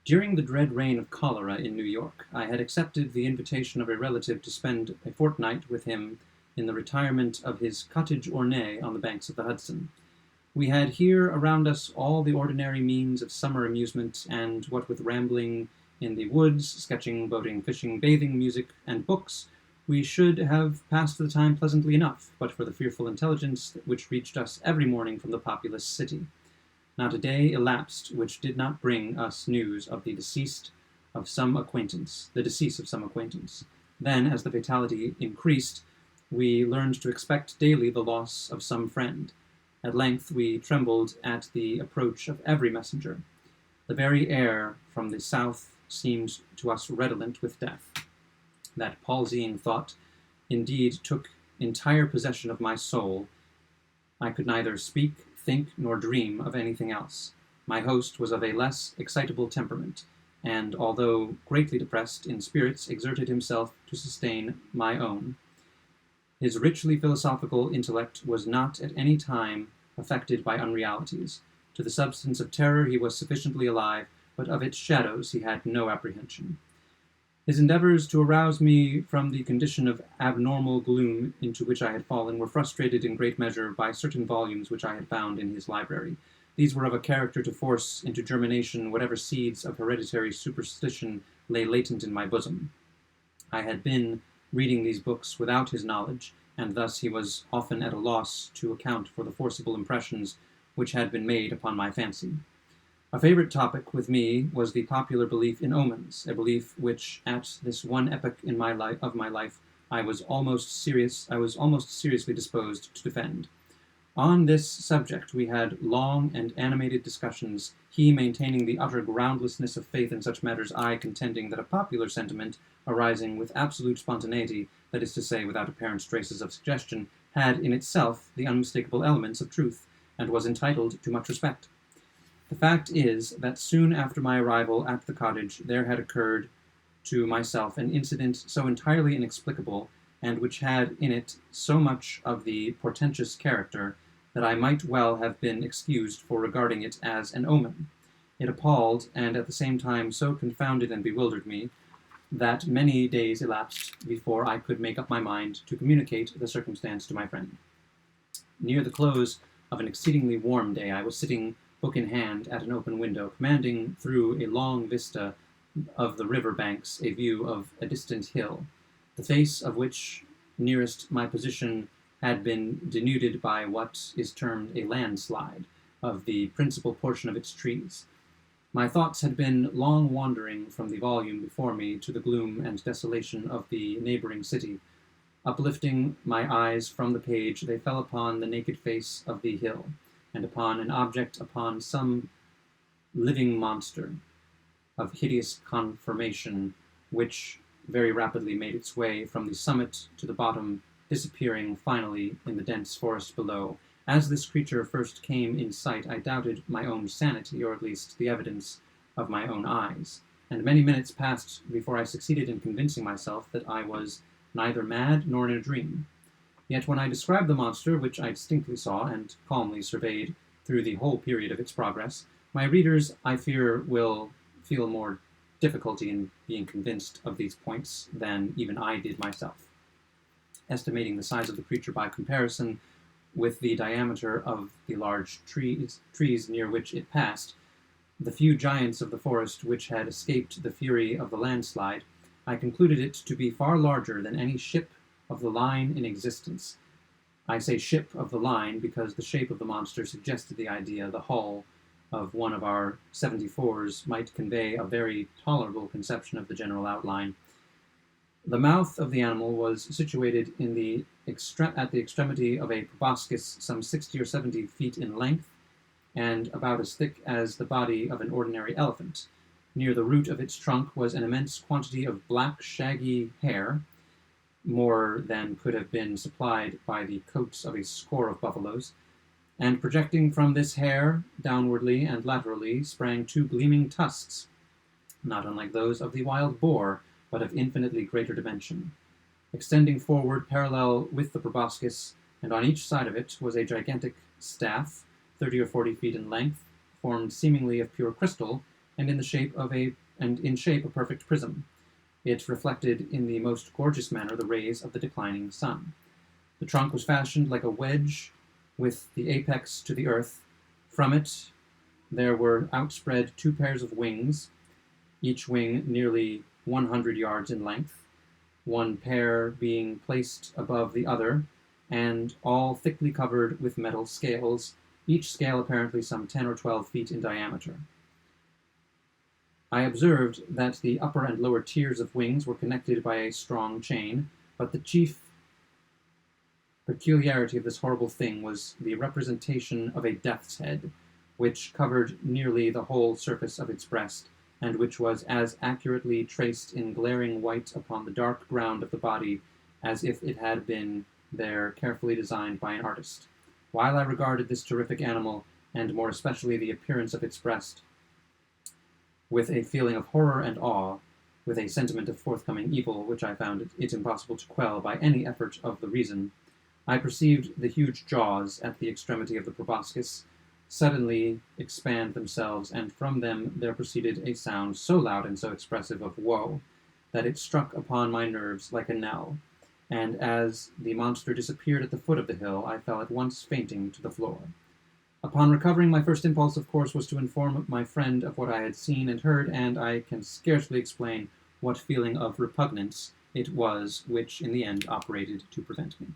During the dread reign of cholera in New York, I had accepted the invitation of a relative to spend a fortnight with him in the retirement of his cottage ornée on the banks of the Hudson. We had here around us all the ordinary means of summer amusement, and what with rambling in the woods, sketching, boating, fishing, bathing, music, and books, we should have passed the time pleasantly enough, but for the fearful intelligence which reached us every morning from the populous city. Not a day elapsed which did not bring us news of the decease of some acquaintance. Then, as the fatality increased, we learned to expect daily the loss of some friend. At length we trembled at the approach of every messenger. The very air from the south seemed to us redolent with death. That palsying thought indeed took entire possession of my soul. I could neither speak, think, nor dream of anything else. My host was of a less excitable temperament, and, although greatly depressed in spirits, exerted himself to sustain my own. His richly philosophical intellect was not at any time affected by unrealities. To the substance of terror he was sufficiently alive, but of its shadows he had no apprehension. His endeavors to arouse me from the condition of abnormal gloom into which I had fallen were frustrated in great measure by certain volumes which I had found in his library. These were of a character to force into germination whatever seeds of hereditary superstition lay latent in my bosom. I had been reading these books without his knowledge, and thus he was often at a loss to account for the forcible impressions which had been made upon my fancy. A favorite topic with me was the popular belief in omens, a belief which, at this one epoch in my life, I was almost seriously disposed to defend. On this subject we had long and animated discussions, he maintaining the utter groundlessness of faith in such matters, I contending that a popular sentiment, arising with absolute spontaneity, that is to say, without apparent traces of suggestion, had in itself the unmistakable elements of truth, and was entitled to much respect. The fact is that soon after my arrival at the cottage there had occurred to myself an incident so entirely inexplicable, and which had in it so much of the portentous character, that I might well have been excused for regarding it as an omen. It appalled, and at the same time so confounded and bewildered me, that many days elapsed before I could make up my mind to communicate the circumstance to my friend. Near the close of an exceedingly warm day, I was sitting book in hand at an open window, commanding through a long vista of the river banks a view of a distant hill, the face of which nearest my position had been denuded by what is termed a landslide of the principal portion of its trees. My thoughts had been long wandering from the volume before me to the gloom and desolation of the neighboring city. Uplifting my eyes from the page, they fell upon the naked face of the hill, and upon some living monster of hideous conformation, which very rapidly made its way from the summit to the bottom, disappearing finally in the dense forest below. As this creature first came in sight, I doubted my own sanity, or at least the evidence of my own eyes, and many minutes passed before I succeeded in convincing myself that I was neither mad nor in a dream. Yet when I described the monster, which I distinctly saw and calmly surveyed through the whole period of its progress, my readers, I fear, will feel more difficulty in being convinced of these points than even I did myself. Estimating the size of the creature by comparison with the diameter of the large trees near which it passed, the few giants of the forest which had escaped the fury of the landslide, I concluded it to be far larger than any ship of the line in existence. I say ship of the line because the shape of the monster suggested the idea the hull of one of our 74s might convey a very tolerable conception of the general outline. The mouth of the animal was situated at the extremity of a proboscis some 60 or 70 feet in length, and about as thick as the body of an ordinary elephant. Near the root of its trunk was an immense quantity of black, shaggy hair, more than could have been supplied by the coats of a score of buffaloes, and projecting from this hair, downwardly and laterally, sprang two gleaming tusks, not unlike those of the wild boar, but of infinitely greater dimension. Extending forward parallel with the proboscis, and on each side of it, was a gigantic staff, 30 or 40 feet in length, formed seemingly of pure crystal, and in shape a perfect prism. It reflected in the most gorgeous manner the rays of the declining sun. The trunk was fashioned like a wedge, with the apex to the earth. From it there were outspread 2 pairs of wings, each wing nearly 100 yards in length, one pair being placed above the other, and all thickly covered with metal scales, each scale apparently some 10 or 12 feet in diameter. I observed that the upper and lower tiers of wings were connected by a strong chain, but the chief peculiarity of this horrible thing was the representation of a death's head, which covered nearly the whole surface of its breast, and which was as accurately traced in glaring white upon the dark ground of the body as if it had been there carefully designed by an artist. While I regarded this terrific animal, and more especially the appearance of its breast, with a feeling of horror and awe, with a sentiment of forthcoming evil which I found it impossible to quell by any effort of the reason, I perceived the huge jaws at the extremity of the proboscis suddenly expand themselves, and from them there proceeded a sound so loud and so expressive of woe that it struck upon my nerves like a knell, and as the monster disappeared at the foot of the hill, I fell at once fainting to the floor. Upon recovering, my first impulse, of course, was to inform my friend of what I had seen and heard, and I can scarcely explain what feeling of repugnance it was which in the end operated to prevent me.